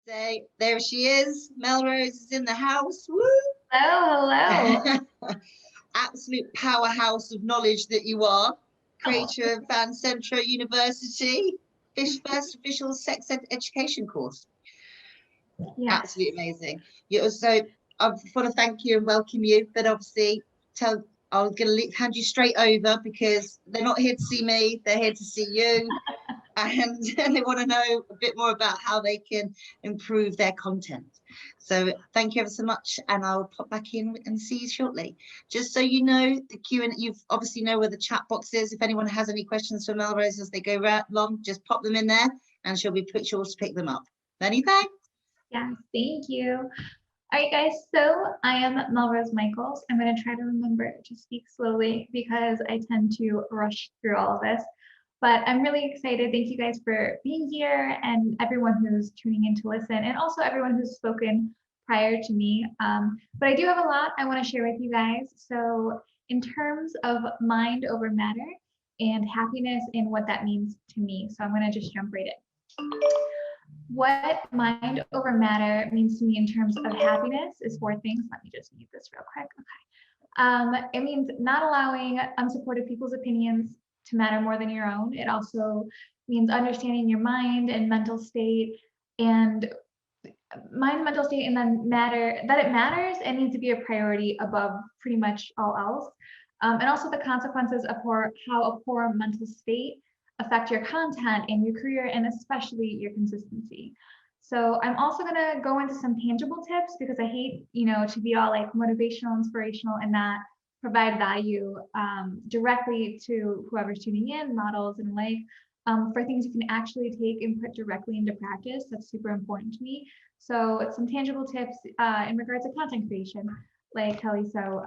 There she is. MelRose is in the house. Woo! Hello. Absolute powerhouse of knowledge that you are. Oh, Creator of Fancentro University, first official sex education course. yes. Absolutely amazing. You also, I want to thank you and welcome you, but obviously I'm going to hand you straight over because they're not here to see me, they're here to see you. And they want to know a bit more about how they can improve their content. So thank you ever so much, and I'll pop back in and see you shortly. Just so you know, the Q&A, you obviously know where the chat box is. If anyone has any questions for MelRose as they go along, just pop them in there and she'll be sure to pick them up. Many thanks. Yes, thank you. All right, guys, so I am MelRose Michaels. I'm going to try to remember to speak slowly because I tend to rush through all of this. But I'm really excited. Thank you guys for being here and everyone who's tuning in to listen, and also everyone who's spoken prior to me. But I do have a lot I want to share with you guys. So in terms of mind over matter and happiness and what that means to me. So I'm going to just jump right in. What mind over matter means to me in terms of happiness is 4 things. Let me just mute this real quick. Okay. It means not allowing unsupported people's opinions to matter more than your own. It also means understanding your mind and mental state, and mental state, and then that it matters and needs to be a priority above pretty much all else. And also the consequences of how a poor mental state affect your content and your career, and especially your consistency. So I'm also going to go into some tangible tips because I hate, to be all like motivational, inspirational, and not provide value directly to whoever's tuning in, models and like, for things you can actually take and put directly into practice. That's super important to me. So it's some tangible tips in regards to content creation, like Kelly so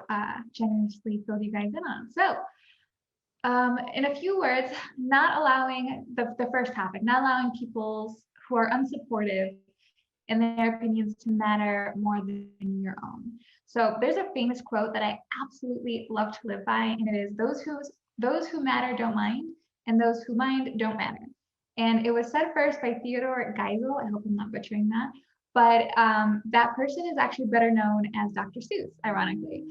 generously filled you guys in on. So in a few words, not allowing the first topic, not allowing people who are unsupportive in their opinions to matter more than your own. So there's a famous quote that I absolutely love to live by, and it is those who matter don't mind, and those who mind don't matter. And it was said first by Theodore Geisel. I hope I'm not butchering that. But that person is actually better known as Dr. Seuss, ironically.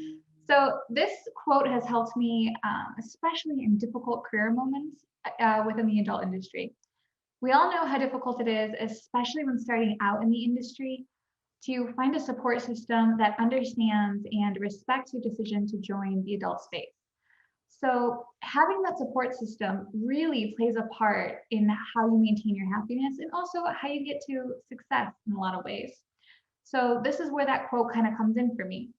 So this quote has helped me, especially in difficult career moments within the adult industry. We all know how difficult it is, especially when starting out in the industry, to find a support system that understands and respects your decision to join the adult space. So having that support system really plays a part in how you maintain your happiness and also how you get to success in a lot of ways. So this is where that quote kind of comes in for me.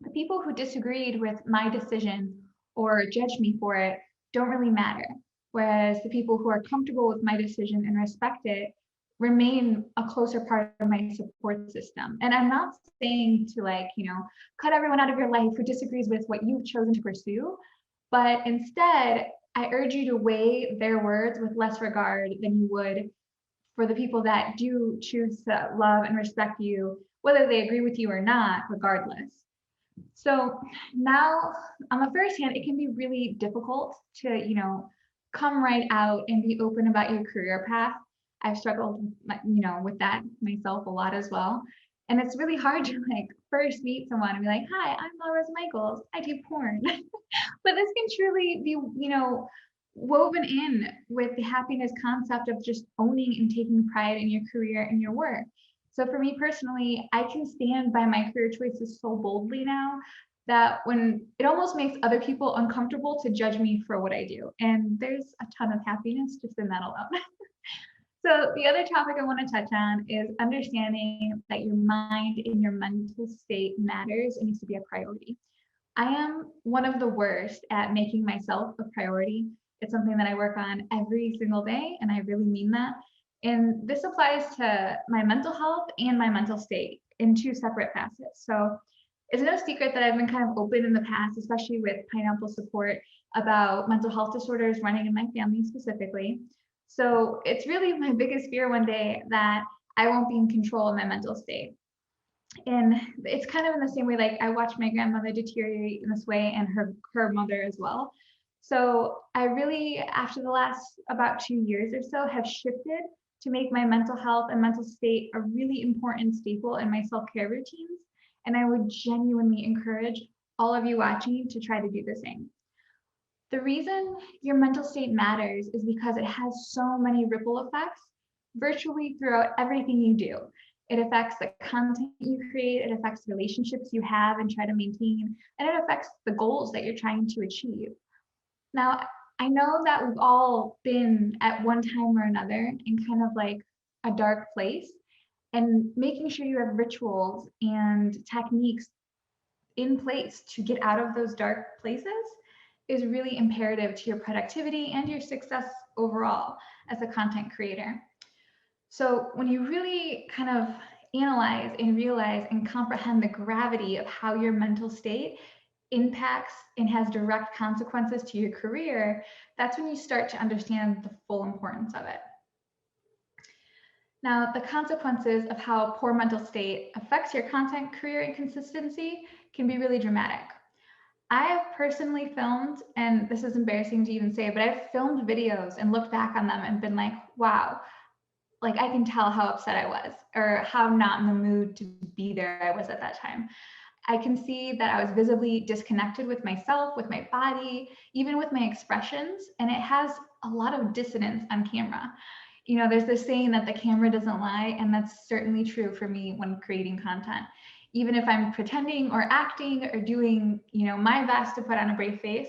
The people who disagreed with my decision or judged me for it don't really matter. Whereas the people who are comfortable with my decision and respect it remain a closer part of my support system. And I'm not saying to cut everyone out of your life who disagrees with what you've chosen to pursue, but instead, I urge you to weigh their words with less regard than you would for the people that do choose to love and respect you, whether they agree with you or not, regardless. So now on the first hand, it can be really difficult to, come right out and be open about your career path. I've struggled, with that myself a lot as well. And it's really hard to first meet someone and be like, hi, I'm MelRose Michaels. I do porn. But this can truly be, woven in with the happiness concept of just owning and taking pride in your career and your work. So for me personally, I can stand by my career choices so boldly now that when it almost makes other people uncomfortable to judge me for what I do. And there's a ton of happiness just in that alone. So the other topic I want to touch on is understanding that your mind and your mental state matters and needs to be a priority. I am one of the worst at making myself a priority. It's something that I work on every single day, and I really mean that. And this applies to my mental health and my mental state in 2 separate facets. So it's no secret that I've been kind of open in the past, especially with Pineapple support, about mental health disorders running in my family specifically. So it's really my biggest fear one day that I won't be in control of my mental state. And it's kind of in the same way, I watched my grandmother deteriorate in this way and her mother as well. So I really, after the last about 2 years or so, have shifted to make my mental health and mental state a really important staple in my self-care routines. And I would genuinely encourage all of you watching to try to do the same. The reason your mental state matters is because it has so many ripple effects virtually throughout everything you do. It affects the content you create, it affects relationships you have and try to maintain, and it affects the goals that you're trying to achieve. Now, I know that we've all been at one time or another in kind of like a dark place, and making sure you have rituals and techniques in place to get out of those dark places is really imperative to your productivity and your success overall as a content creator. So when you really kind of analyze and realize and comprehend the gravity of how your mental state impacts and has direct consequences to your career, that's when you start to understand the full importance of it. Now, the consequences of how poor mental state affects your content career and consistency can be really dramatic. I have personally filmed, and this is embarrassing to even say, but I've filmed videos and looked back on them and been like, wow, like I can tell how upset I was or how not in the mood to be there I was at that time. I can see that I was visibly disconnected with myself, with my body, even with my expressions, and it has a lot of dissonance on camera. You know, there's this saying that the camera doesn't lie, and that's certainly true for me when creating content. Even if I'm pretending or acting or doing, you know, my best to put on a brave face,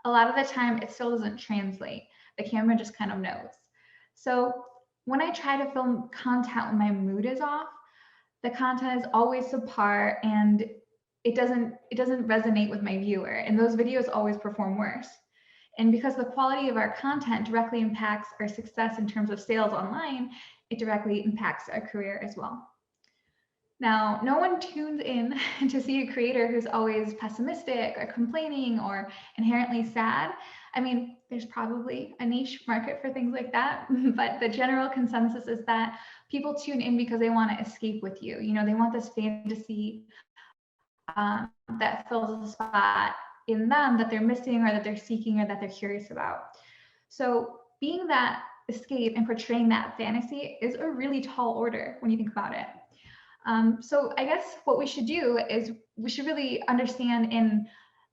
a lot of the time it still doesn't translate. The camera just kind of knows. So when I try to film content when my mood is off, the content is always subpar and it doesn't resonate with my viewer, and those videos always perform worse. And because the quality of our content directly impacts our success in terms of sales online, it directly impacts our career as well. Now, no one tunes in to see a creator who's always pessimistic or complaining or inherently sad. I mean, there's probably a niche market for things like that, but the general consensus is that people tune in because they want to escape with you. You know, they want this fantasy that fills a spot in them that they're missing or that they're seeking or that they're curious about. So being that escape and portraying that fantasy is a really tall order when you think about it. So I guess what we should do is we should really understand and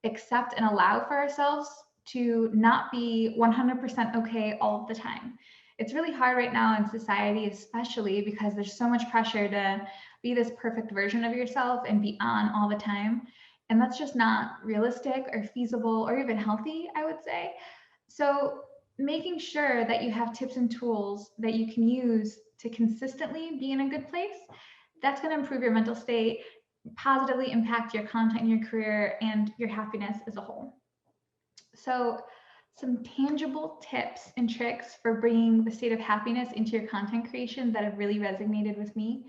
accept and allow for ourselves to not be 100% okay all the time. It's really hard right now in society, especially because there's so much pressure to be this perfect version of yourself and be on all the time. And that's just not realistic or feasible or even healthy, I would say. So making sure that you have tips and tools that you can use to consistently be in a good place, that's going to improve your mental state, positively impact your content and your career and your happiness as a whole. So some tangible tips and tricks for bringing the state of happiness into your content creation that have really resonated with me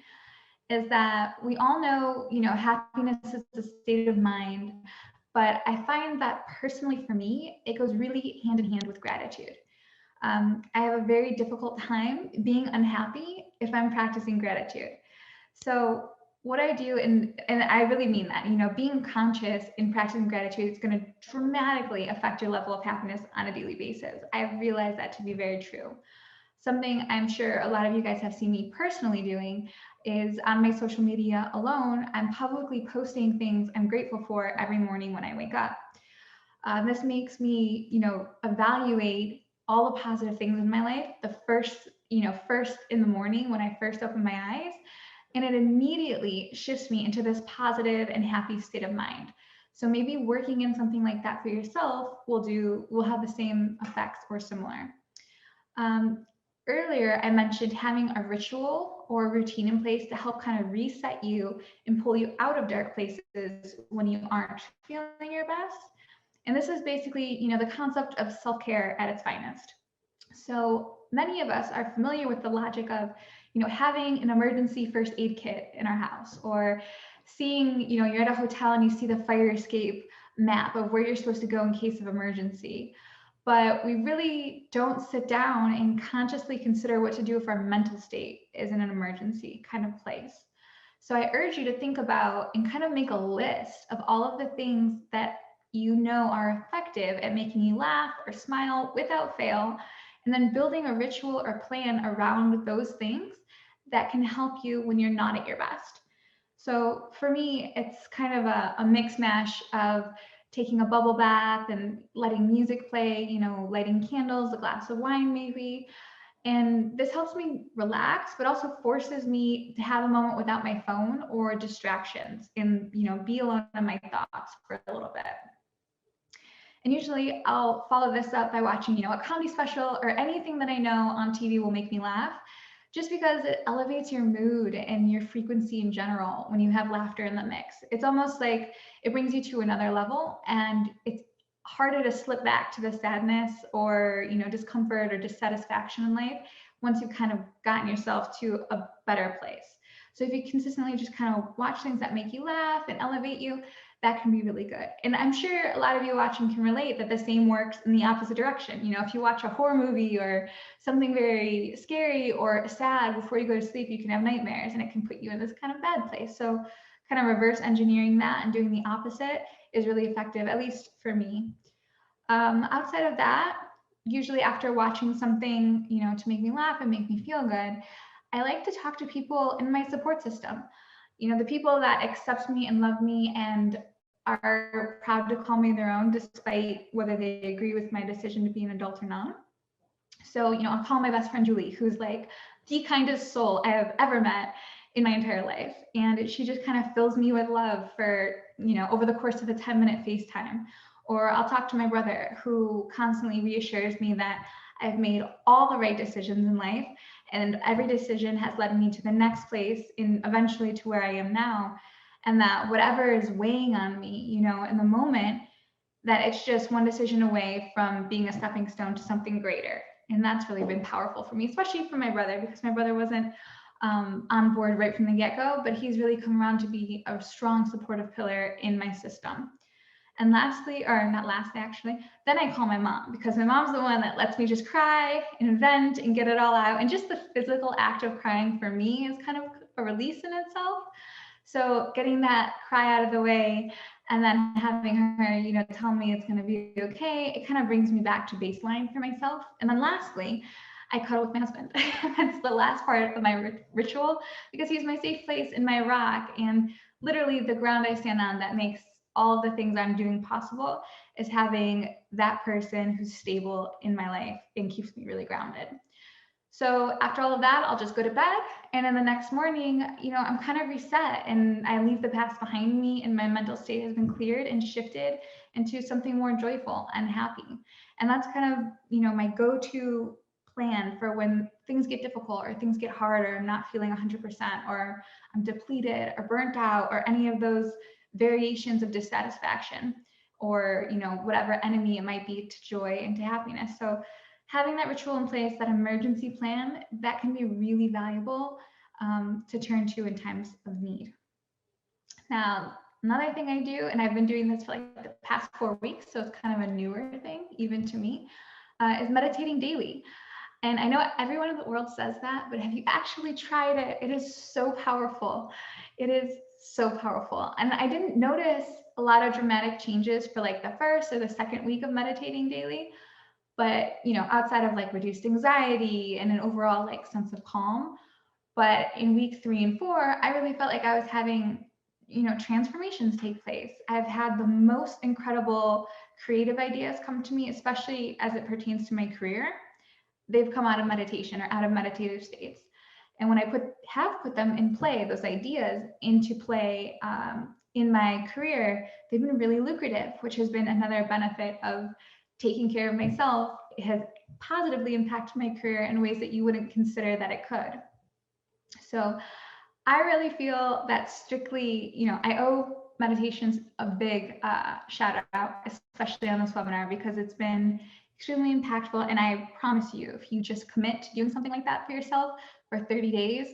is that we all know, you know, happiness is a state of mind, but I find that personally for me, it goes really hand in hand with gratitude. I have a very difficult time being unhappy if I'm practicing gratitude. So what I do, and I really mean that, you know, being conscious in practicing gratitude is going to dramatically affect your level of happiness on a daily basis. I've realized that to be very true. Something I'm sure a lot of you guys have seen me personally doing is on my social media alone, I'm publicly posting things I'm grateful for every morning when I wake up. This makes me, you know, evaluate all the positive things in my life the first in the morning when I first open my eyes. And it immediately shifts me into this positive and happy state of mind. So maybe working in something like that for yourself will have the same effects or similar. Earlier, I mentioned having a ritual or routine in place to help kind of reset you and pull you out of dark places when you aren't feeling your best. And this is basically, you know, the concept of self-care at its finest. So many of us are familiar with the logic of, you know, having an emergency first aid kit in our house, or seeing, you know, you're at a hotel and you see the fire escape map of where you're supposed to go in case of emergency. But we really don't sit down and consciously consider what to do if our mental state is in an emergency kind of place. So I urge you to think about and kind of make a list of all of the things that you know are effective at making you laugh or smile without fail, and then building a ritual or plan around those things that can help you when you're not at your best. So for me, it's kind of a mix mash of taking a bubble bath and letting music play, lighting candles, a glass of wine maybe. And this helps me relax, but also forces me to have a moment without my phone or distractions and, be alone in my thoughts for a little bit. And usually I'll follow this up by watching, a comedy special or anything that I know on TV will make me laugh, just because it elevates your mood and your frequency in general when you have laughter in the mix. It's almost like it brings you to another level, and it's harder to slip back to the sadness or, discomfort or dissatisfaction in life once you've kind of gotten yourself to a better place. So if you consistently just kind of watch things that make you laugh and elevate you, that can be really good. And I'm sure a lot of you watching can relate that the same works in the opposite direction. If you watch a horror movie or something very scary or sad before you go to sleep, you can have nightmares and it can put you in this kind of bad place. So kind of reverse engineering that and doing the opposite is really effective, at least for me. Outside of that, usually after watching something, to make me laugh and make me feel good, I like to talk to people in my support system. The people that accept me and love me and are proud to call me their own, despite whether they agree with my decision to be an adult or not. So, I'll call my best friend Julie, who's like the kindest soul I have ever met in my entire life. And she just kind of fills me with love for, over the course of a 10-minute FaceTime. Or I'll talk to my brother, who constantly reassures me that I've made all the right decisions in life, and every decision has led me to the next place and eventually to where I am now. And that whatever is weighing on me, in the moment, that it's just one decision away from being a stepping stone to something greater. And that's really been powerful for me, especially for my brother, because my brother wasn't on board right from the get-go, but he's really come around to be a strong supportive pillar in my system. And lastly, or not lastly, actually, then I call my mom, because my mom's the one that lets me just cry and vent and get it all out. And just the physical act of crying for me is kind of a release in itself. So getting that cry out of the way and then having her, tell me it's going to be okay, it kind of brings me back to baseline for myself. And then lastly, I cuddle with my husband. That's the last part of my ritual, because he's my safe place and my rock, and literally the ground I stand on that makes all of the things I'm doing possible is having that person who's stable in my life and keeps me really grounded. So after all of that, I'll just go to bed. And then the next morning, I'm kind of reset and I leave the past behind me, and my mental state has been cleared and shifted into something more joyful and happy. And that's kind of, my go-to plan for when things get difficult or things get hard, or I'm not feeling 100%, or I'm depleted or burnt out, or any of those variations of dissatisfaction, or whatever enemy it might be to joy and to happiness. So having that ritual in place, that emergency plan, that can be really valuable to turn to in times of need. Now, another thing I do, and I've been doing this for like the past 4 weeks, so it's kind of a newer thing even to me, is meditating daily. And I know everyone in the world says that, but have you actually tried it? It is so powerful. It is so powerful. And I didn't notice a lot of dramatic changes for like the first or the second week of meditating daily, but outside of like reduced anxiety and an overall like sense of calm. But in week 3 and 4, I really felt like I was having transformations take place. I've had the most incredible creative ideas come to me, especially as it pertains to my career. They've come out of meditation or out of meditative states. And when I have put them in play, those ideas into play in my career, they've been really lucrative, which has been another benefit of taking care of myself. It has positively impacted my career in ways that you wouldn't consider that it could. So I really feel that strictly, I owe meditations a big shout out, especially on this webinar, because it's been extremely impactful. And I promise you, if you just commit to doing something like that for yourself for 30 days,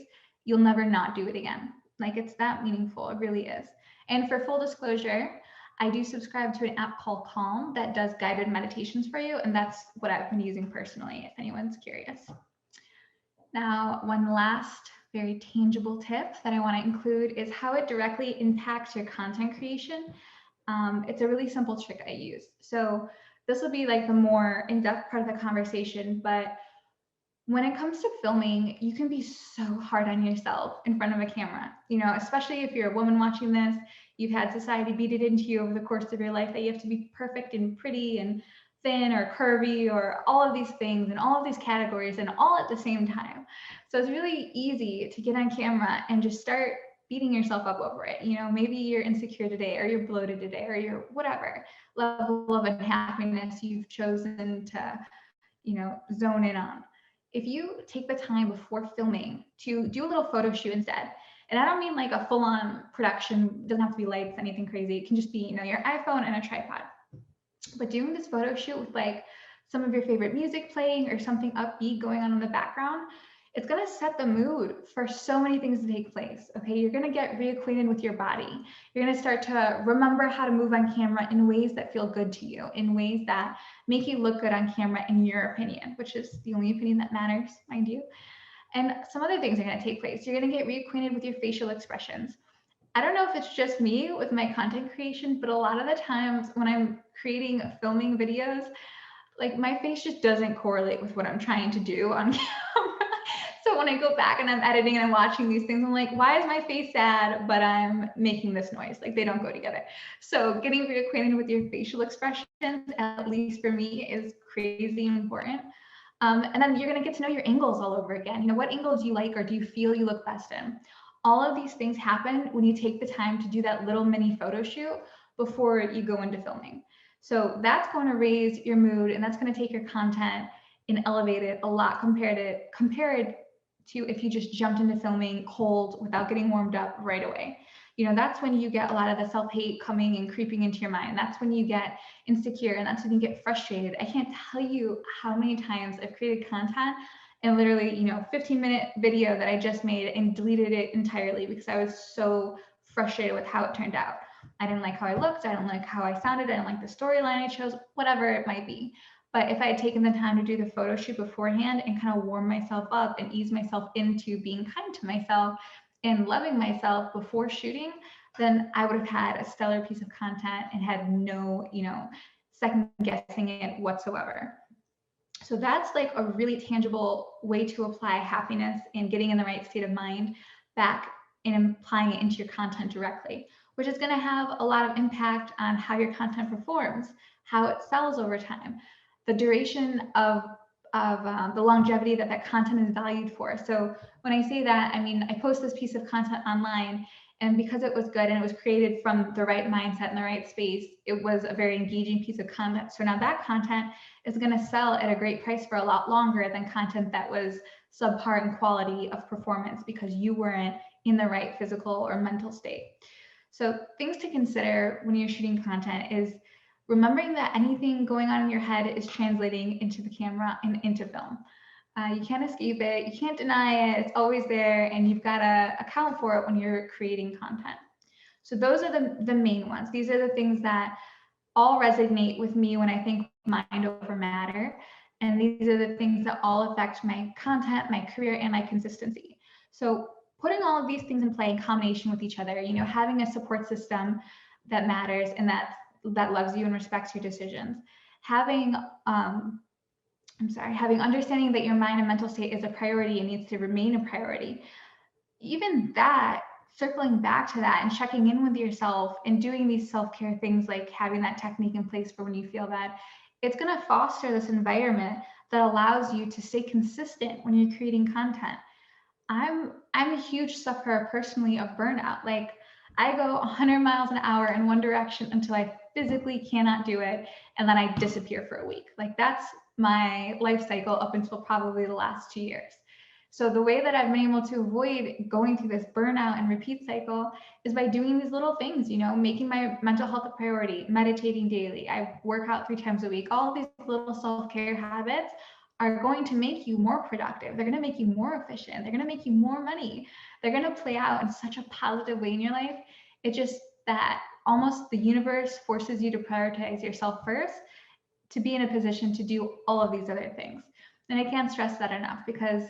you'll never not do it again. Like, it's that meaningful. It really is. And for full disclosure, I do subscribe to an app called Calm that does guided meditations for you. And that's what I've been using personally, if anyone's curious. Now, one last very tangible tip that I want to include is how it directly impacts your content creation. It's a really simple trick I use. So This will be like the more in-depth part of the conversation, but when it comes to filming, you can be so hard on yourself in front of a camera, you know, especially if you're a woman watching this, you've had society beat it into you over the course of your life that you have to be perfect and pretty and thin or curvy or all of these things and all of these categories and all at the same time. So it's really easy to get on camera and just start beating yourself up over it. You know, maybe you're insecure today or you're bloated today or you're whatever level of unhappiness you've chosen to, you know, zone in on. If you take the time before filming to do a little photo shoot instead, and I don't mean like a full-on production, doesn't have to be lights, anything crazy. It can just be, you know, your iPhone and a tripod. But doing this photo shoot with like some of your favorite music playing or something upbeat going on in the background, it's going to set the mood for so many things to take place. Okay, you're going to get reacquainted with your body. You're going to start to remember how to move on camera in ways that feel good to you, in ways that make you look good on camera, in your opinion, which is the only opinion that matters, mind you. And some other things are going to take place. You're going to get reacquainted with your facial expressions. I don't know if it's just me with my content creation, but a lot of the times when I'm creating filming videos, like my face just doesn't correlate with what I'm trying to do on camera. So when I go back and I'm editing and I'm watching these things, I'm like, why is my face sad, but I'm making this noise? Like they don't go together. So getting reacquainted with your facial expressions, at least for me, is crazy important. And then you're going to get to know your angles all over again. You know, what angles do you like or do you feel you look best in? All of these things happen when you take the time to do that little mini photo shoot before you go into filming. So that's going to raise your mood, and that's going to take your content and elevate it a lot compared to if you just jumped into filming cold without getting warmed up right away. You know, that's when you get a lot of the self-hate coming and creeping into your mind. That's when you get insecure, and that's when you get frustrated. I can't tell you how many times I've created content and literally, you know, 15-minute video that I just made and deleted it entirely because I was so frustrated with how it turned out. I didn't like how I looked. I didn't like how I sounded. I didn't like the storyline I chose, whatever it might be. But if I had taken the time to do the photo shoot beforehand and kind of warm myself up and ease myself into being kind to myself and loving myself before shooting, then I would have had a stellar piece of content and had no, you know, second guessing it whatsoever. So that's like a really tangible way to apply happiness and getting in the right state of mind back and applying it into your content directly, which is going to have a lot of impact on how your content performs, how it sells over time, the duration of the longevity that content is valued for. So when I say that, I mean, I post this piece of content online, and because it was good and it was created from the right mindset and the right space, it was a very engaging piece of content. So now that content is going to sell at a great price for a lot longer than content that was subpar in quality of performance because you weren't in the right physical or mental state. So things to consider when you're shooting content is remembering that anything going on in your head is translating into the camera and into film. You can't escape it, you can't deny it, it's always there, and you've got to account for it when you're creating content. So those are the main ones. These are the things that all resonate with me when I think mind over matter. And these are the things that all affect my content, my career, and my consistency. So putting all of these things in play in combination with each other, you know, having a support system that matters and that loves you and respects your decisions, having having understanding that your mind and mental state is a priority and needs to remain a priority. Even that, circling back to that and checking in with yourself and doing these self-care things like having that technique in place for when you feel that, it's going to foster this environment that allows you to stay consistent when you're creating content. I'm a huge sufferer personally of burnout. Like I go 100 miles an hour in one direction until I physically cannot do it, and then I disappear for a week. Like that's my life cycle up until probably the last 2 years. So the way that I've been able to avoid going through this burnout and repeat cycle is by doing these little things, you know, making my mental health a priority, meditating daily. I work out 3 times a week. All of these little self-care habits are going to make you more productive. They're going to make you more efficient. They're going to make you more money. They're going to play out in such a positive way in your life. It's just that almost the universe forces you to prioritize yourself first to be in a position to do all of these other things. And I can't stress that enough, because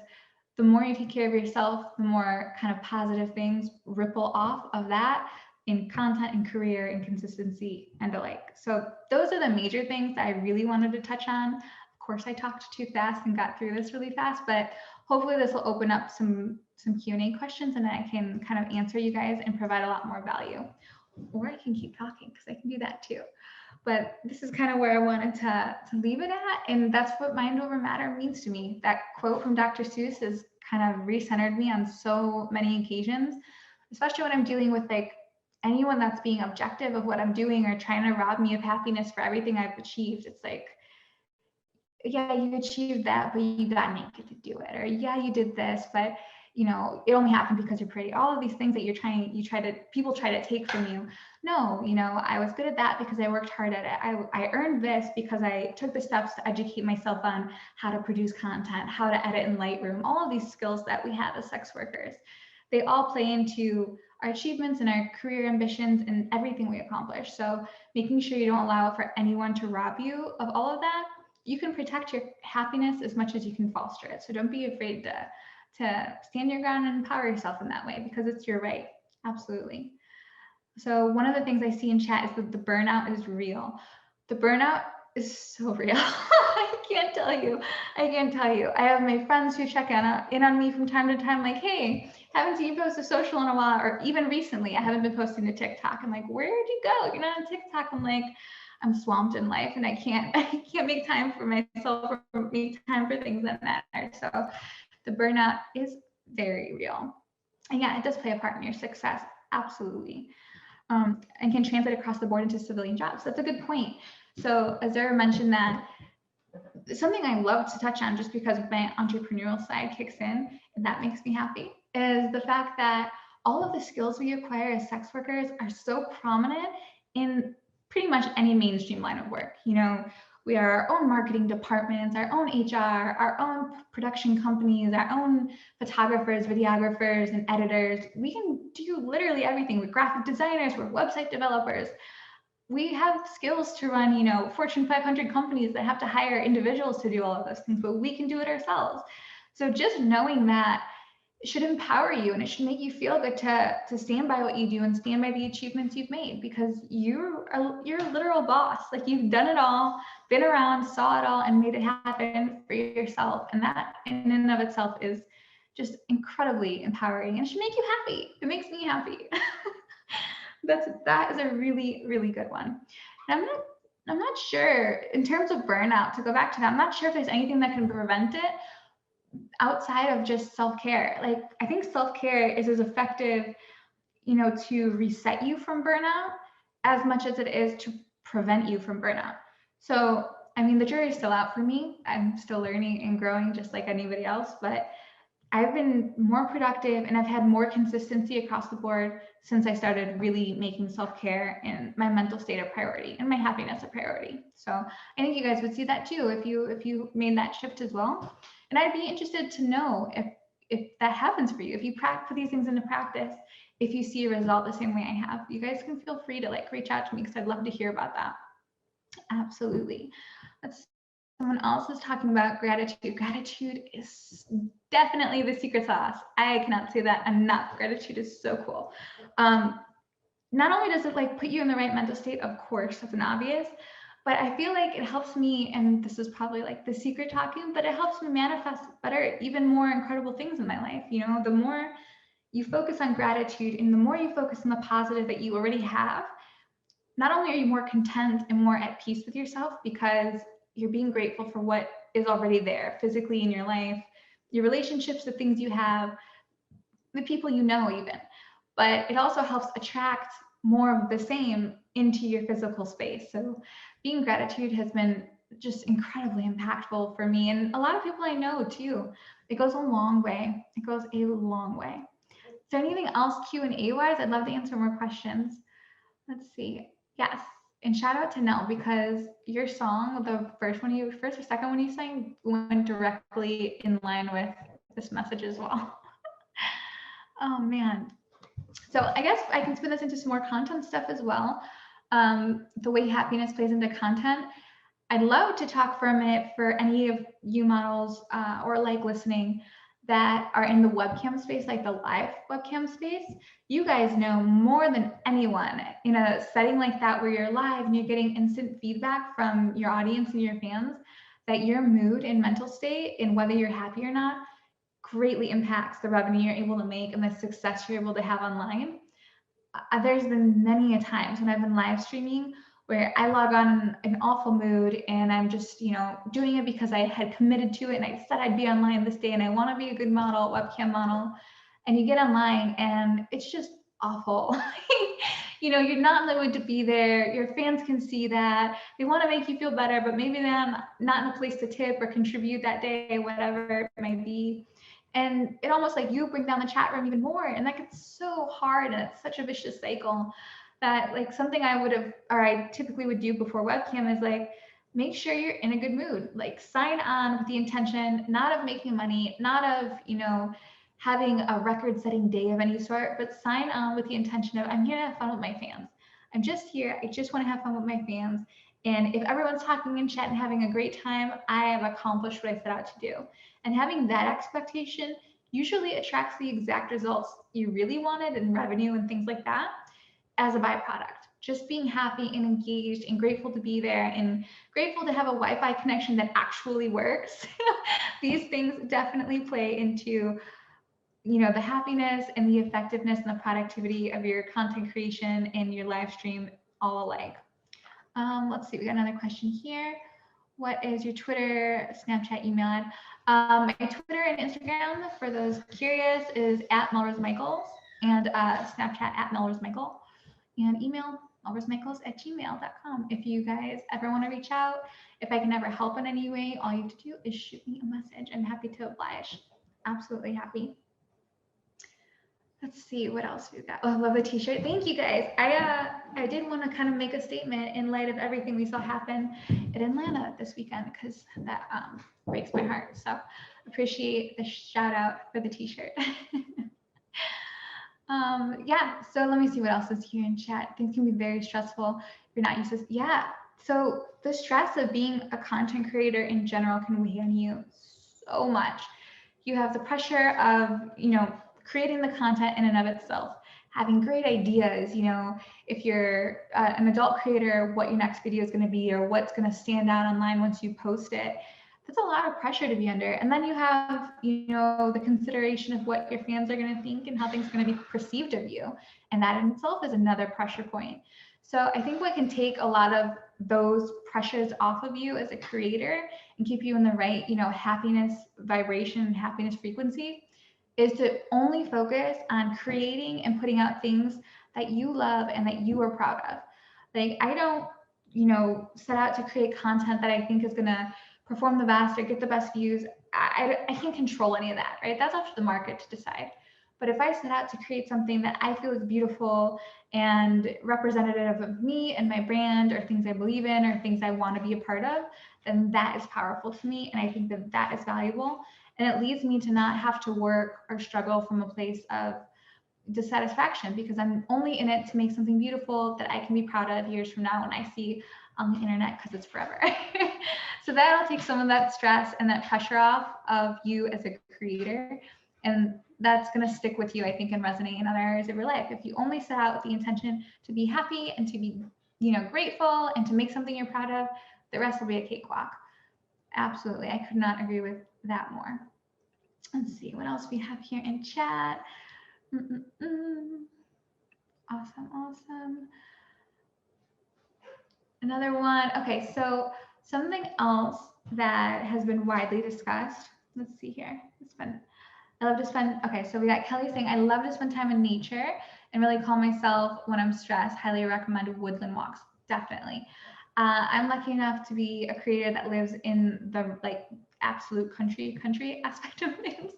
the more you take care of yourself, the more kind of positive things ripple off of that in content and career and consistency and the like. So those are the major things that I really wanted to touch on. Of course, I talked too fast and got through this really fast, but hopefully this will open up some Q&A questions and I can kind of answer you guys and provide a lot more value. Or I can keep talking because I can do that too. But this is kind of where I wanted to leave it at. And that's what mind over matter means to me. That quote from Dr. Seuss has kind of recentered me on so many occasions, especially when I'm dealing with like anyone that's being objective of what I'm doing or trying to rob me of happiness for everything I've achieved. It's like, yeah, you achieved that, but you got naked to do it. Or yeah, you did this, but you know, it only happened because you're pretty. All of these things that people try to take from you. No, you know, I was good at that because I worked hard at it. I earned this because I took the steps to educate myself on how to produce content, how to edit in Lightroom, all of these skills that we have as sex workers. They all play into our achievements and our career ambitions and everything we accomplish. So making sure you don't allow for anyone to rob you of all of that. You can protect your happiness as much as you can foster it. So don't be afraid to stand your ground and empower yourself in that way because it's your right. Absolutely. So one of the things I see in chat is that the burnout is real. The burnout is so real. I can't tell you. I have my friends who check in on me from time to time, like, hey, haven't seen you post a social in a while, or even recently, I haven't been posting to TikTok. I'm like, where'd you go? You're not on TikTok. I'm like, I'm swamped in life and I can't make time for myself or make time for things that matter. So the burnout is very real. And yeah, it does play a part in your success. Absolutely. And can translate across the board into civilian jobs. That's a good point. So Azura mentioned that something I love to touch on just because my entrepreneurial side kicks in, and that makes me happy, is the fact that all of the skills we acquire as sex workers are so prominent in pretty much any mainstream line of work. You know, we are our own marketing departments, our own HR, our own production companies, our own photographers, videographers, and editors. We can do literally everything. We're graphic designers, we're website developers. We have skills to run, you know, Fortune 500 companies that have to hire individuals to do all of those things, but we can do it ourselves. So just knowing that should empower you and it should make you feel good to stand by what you do and stand by the achievements you've made because you're a literal boss. Like you've done it all, been around, saw it all, and made it happen for yourself. And that in and of itself is just incredibly empowering and it should make you happy. It makes me happy. That is a really, really good one. And I'm not sure in terms of burnout, to go back to that, I'm not sure if there's anything that can prevent it outside of just self-care. Like I think self-care is as effective, you know, to reset you from burnout as much as it is to prevent you from burnout. So, I mean, the jury's still out for me. I'm still learning and growing just like anybody else, but I've been more productive and I've had more consistency across the board since I started really making self-care and my mental state a priority and my happiness a priority. So I think you guys would see that too if you made that shift as well. And I'd be interested to know if that happens for you, if you put these things into practice, if you see a result the same way I have. You guys can feel free to like reach out to me because I'd love to hear about that. Absolutely. Someone else is talking about gratitude. Gratitude is definitely the secret sauce. I cannot say that enough. Gratitude is so cool. Not only does it like put you in the right mental state, of course, that's an obvious, but I feel like it helps me, and this is probably like the secret talking, but it helps me manifest better, even more incredible things in my life. You know, the more you focus on gratitude and the more you focus on the positive that you already have, not only are you more content and more at peace with yourself because you're being grateful for what is already there physically in your life, your relationships, the things you have, the people you know even, but it also helps attract more of the same into your physical space. So being gratitude has been just incredibly impactful for me and a lot of people I know too. It goes a long way. It goes a long way. Is there anything else Q&A wise? I'd love to answer more questions. Let's see. Yes. And shout out to Nell because your song, the first or second one you sang went directly in line with this message as well. Oh man. So I guess I can spin this into some more content stuff as well. The way happiness plays into content. I'd love to talk for a minute for any of you models or like listening that are in the webcam space, like the live webcam space, you guys know more than anyone in a setting like that where you're live and you're getting instant feedback from your audience and your fans, that your mood and mental state and whether you're happy or not greatly impacts the revenue you're able to make and the success you're able to have online. There's been many a times when I've been live streaming where I log on in an awful mood and I'm just, doing it because I had committed to it and I said I'd be online this day and I want to be a good model, webcam model. And you get online and it's just awful. You're not in the mood to be there. Your fans can see that. They want to make you feel better, but maybe they're not in a place to tip or contribute that day, whatever it may be. And it almost like you bring down the chat room even more. And that gets so hard and it's such a vicious cycle that like something I typically would do before webcam is like, make sure you're in a good mood. Like sign on with the intention, not of making money, not of, having a record setting day of any sort, but sign on with the intention of, I'm here to have fun with my fans. I'm just here. I just want to have fun with my fans. And if everyone's talking in chat and having a great time, I have accomplished what I set out to do. And having that expectation usually attracts the exact results you really wanted in revenue and things like that as a byproduct. Just being happy and engaged and grateful to be there and grateful to have a Wi-Fi connection that actually works. These things definitely play into the happiness and the effectiveness and the productivity of your content creation and your live stream all alike. Let's see, we got another question here. What is your Twitter, Snapchat, email ad? My Twitter and Instagram, for those curious, is at MelRose Michaels and Snapchat at MelRose Michael, and email melrosemichaels@gmail.com. If you guys ever want to reach out, if I can ever help in any way, all you have to do is shoot me a message. I'm happy to oblige. Absolutely happy. Let's see what else we got. Oh, I love the t-shirt. Thank you guys. I did want to kind of make a statement in light of everything we saw happen in Atlanta this weekend, because that breaks my heart. So appreciate the shout out for the t-shirt. Yeah, so let me see what else is here in chat. Things can be very stressful if you're not used to. Yeah, so the stress of being a content creator in general can weigh on you so much. You have the pressure of, creating the content in and of itself, having great ideas, if you're an adult creator, what your next video is going to be or what's going to stand out online once you post it. That's a lot of pressure to be under. And then you have, the consideration of what your fans are going to think and how things are going to be perceived of you. And that in itself is another pressure point. So I think what can take a lot of those pressures off of you as a creator and keep you in the right, happiness vibration and happiness frequency is to only focus on creating and putting out things that you love and that you are proud of. Like, I don't, set out to create content that I think is going to perform the best or get the best views. I can't control any of that, right? That's up to the market to decide. But if I set out to create something that I feel is beautiful and representative of me and my brand, or things I believe in, or things I want to be a part of, then that is powerful to me. And I think that that is valuable. And it leads me to not have to work or struggle from a place of dissatisfaction, because I'm only in it to make something beautiful that I can be proud of years from now when I see on the internet, because it's forever. So that'll take some of that stress and that pressure off of you as a creator. And that's going to stick with you, I think, and resonate in other areas of your life. If you only set out with the intention to be happy and to be, grateful and to make something you're proud of, the rest will be a cakewalk. Absolutely. I could not agree with that more. Let's see what else we have here in chat. Awesome. Another one. Okay, so something else that has been widely discussed. Let's see here. Okay, so we got Kelly saying, I love to spend time in nature and really calm myself when I'm stressed. Highly recommend woodland walks. Definitely. I'm lucky enough to be a creator that lives in the absolute country aspect of things.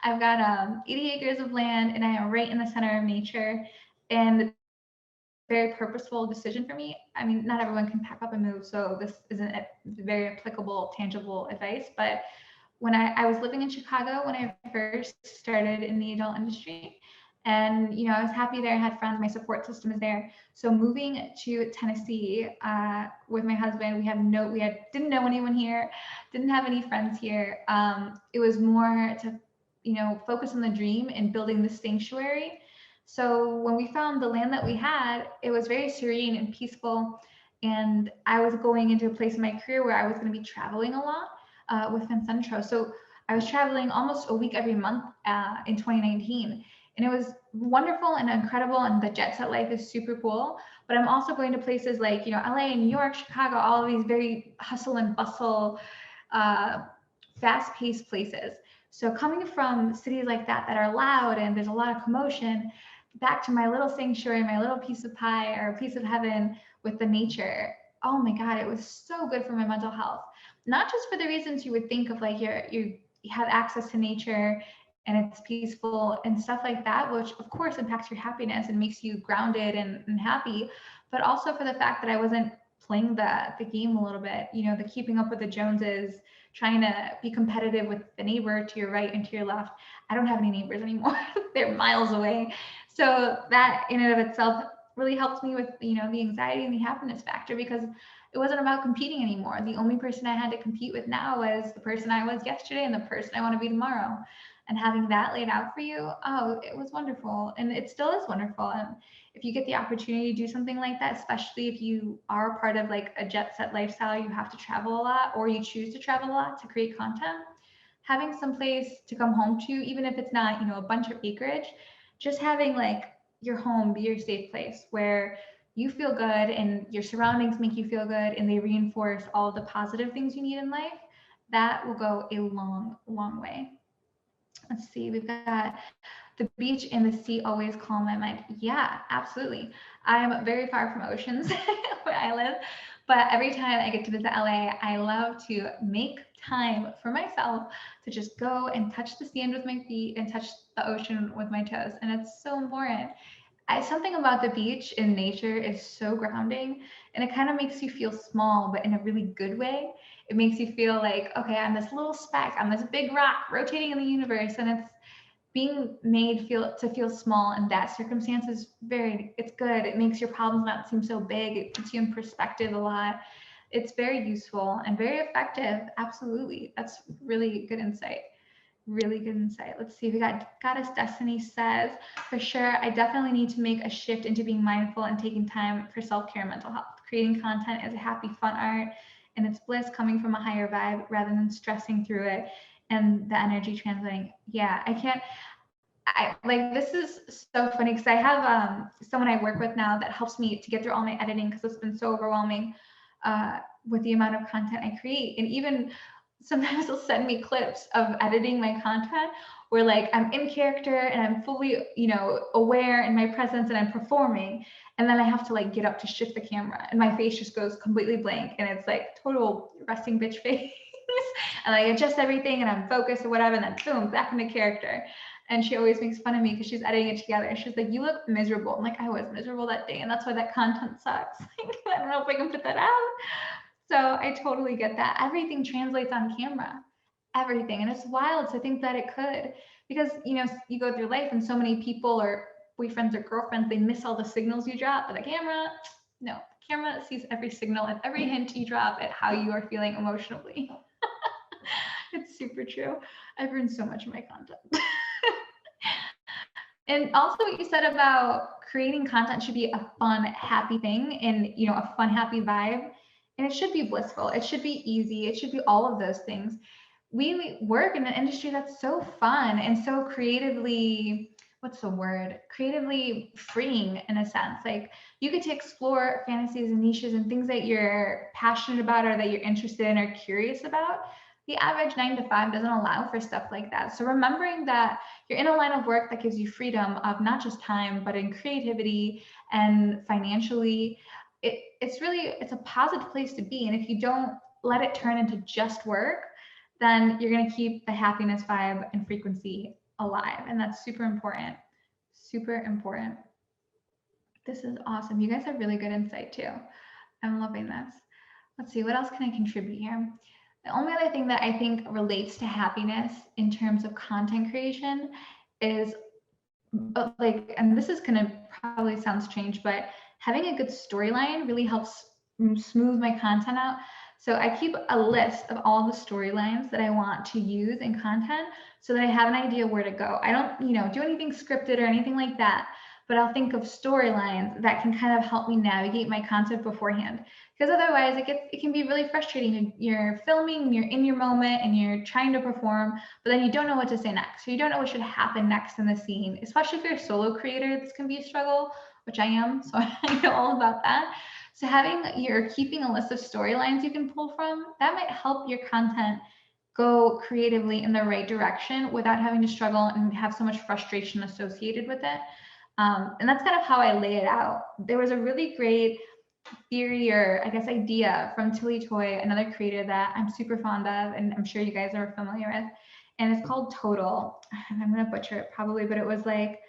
I've got 80 acres of land and I am right in the center of nature, and very purposeful decision for me. I mean, not everyone can pack up and move, so this isn't a very applicable, tangible advice, but when I was living in Chicago when I first started in the adult industry, and I was happy there. I had friends. My support system is there. So moving to Tennessee with my husband, didn't know anyone here, didn't have any friends here. It was more to focus on the dream and building the sanctuary. So when we found the land that we had, it was very serene and peaceful. And I was going into a place in my career where I was going to be traveling a lot with Fancentro. So I was traveling almost a week every month in 2019. And it was wonderful and incredible. And the jet set life is super cool. But I'm also going to places like, LA, New York, Chicago, all of these very hustle and bustle, fast-paced places. So coming from cities like that are loud and there's a lot of commotion, back to my little sanctuary, my little piece of pie or a piece of heaven with the nature. Oh my God, it was so good for my mental health. Not just for the reasons you would think of, like you have access to nature and it's peaceful and stuff like that, which of course impacts your happiness and makes you grounded and happy, but also for the fact that I wasn't playing the game a little bit, the keeping up with the Joneses, trying to be competitive with the neighbor to your right and to your left. I don't have any neighbors anymore. They're miles away. So that in and of itself really helped me with, the anxiety and the happiness factor, because it wasn't about competing anymore. The only person I had to compete with now was the person I was yesterday and the person I want to be tomorrow. And having that laid out for you, oh, it was wonderful. And it still is wonderful. And if you get the opportunity to do something like that, especially if you are part of like a jet set lifestyle, you have to travel a lot, or you choose to travel a lot to create content, having some place to come home to, even if it's not, a bunch of acreage, just having like your home be your safe place where you feel good and your surroundings make you feel good and they reinforce all the positive things you need in life, that will go a long, long way. Let's see, we've got the beach and the sea always calm my mind. Yeah, absolutely. I'm very far from oceans where I live, but every time I get to visit LA, I love to make time for myself to just go and touch the sand with my feet and touch the ocean with my toes. And it's so important. Something about the beach and nature is so grounding, and it kind of makes you feel small, but in a really good way. It makes you feel like, okay, I'm this little speck, I'm this big rock rotating in the universe, and it's being made to feel small in that circumstance is it's good. It makes your problems not seem so big. It puts you in perspective a lot. It's very useful and very effective. Absolutely. That's really good insight. Really good insight. Let's see. We got Goddess Destiny says, for sure, I definitely need to make a shift into being mindful and taking time for self-care and mental health. Creating content is a happy, fun art, and it's bliss coming from a higher vibe rather than stressing through it and the energy translating. Yeah, this is so funny because I have someone I work with now that helps me to get through all my editing because it's been so overwhelming with the amount of content I create. And even sometimes they'll send me clips of editing my content where like I'm in character and I'm fully, aware in my presence and I'm performing. And then I have to like get up to shift the camera and my face just goes completely blank. And it's like total resting bitch face. And I adjust everything and I'm focused or whatever. And then boom, back into character. And she always makes fun of me because she's editing it together. And she's like, you look miserable. I'm like, I was miserable that day. And that's why that content sucks. I don't know if I can put that out. So I totally get that. Everything translates on camera, everything. And it's wild to think that it could, because, you go through life and so many people or boyfriends or girlfriends, they miss all the signals you drop, but the camera, no, the camera sees every signal and every hint you drop at how you are feeling emotionally. It's super true. I've learned so much of my content. And also what you said about creating content should be a fun, happy thing and, a fun, happy vibe. And it should be blissful. It should be easy. It should be all of those things. We work in an industry that's so fun and so creatively, what's the word? Creatively freeing in a sense. Like you get to explore fantasies and niches and things that you're passionate about or that you're interested in or curious about. The average 9 to 5 doesn't allow for stuff like that. So remembering that you're in a line of work that gives you freedom of not just time, but in creativity and financially, it's a positive place to be. And if you don't let it turn into just work, then you're going to keep the happiness vibe and frequency alive. And that's super important. Super important. This is awesome. You guys have really good insight too. I'm loving this. Let's see, what else can I contribute here? The only other thing that I think relates to happiness in terms of content creation is and this is going to probably sound strange, but having a good storyline really helps smooth my content out. So I keep a list of all the storylines that I want to use in content so that I have an idea where to go. I don't, do anything scripted or anything like that, but I'll think of storylines that can kind of help me navigate my content beforehand. Because otherwise it can be really frustrating. You're filming, you're in your moment and you're trying to perform, but then you don't know what to say next. So you don't know what should happen next in the scene, especially if you're a solo creator. This can be a struggle, which I am, so I know all about that. So keeping a list of storylines you can pull from, that might help your content go creatively in the right direction without having to struggle and have so much frustration associated with it. And that's kind of how I lay it out. There was a really great theory, or I guess idea, from Tilly Toy, another creator that I'm super fond of, and I'm sure you guys are familiar with. And it's called Total. And I'm gonna butcher it probably, but it was like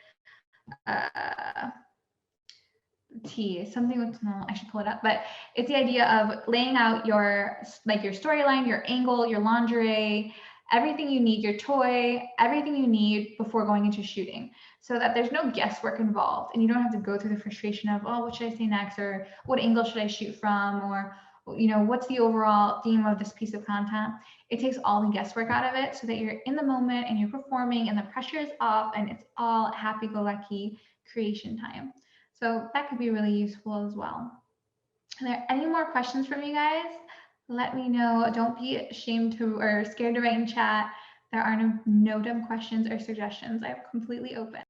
something with, no, I should pull it up, but it's the idea of laying out your storyline, your angle, your lingerie, everything you need, your toy, everything you need before going into shooting, so that there's no guesswork involved and you don't have to go through the frustration of, oh, what should I say next, or what angle should I shoot from, or what's the overall theme of this piece of content. It takes all the guesswork out of it so that you're in the moment and you're performing and the pressure is off and it's all happy-go-lucky creation time. So that could be really useful as well. Are there any more questions from you guys? Let me know. Don't be ashamed to or scared to write in chat. There are no dumb questions or suggestions. I'm completely open.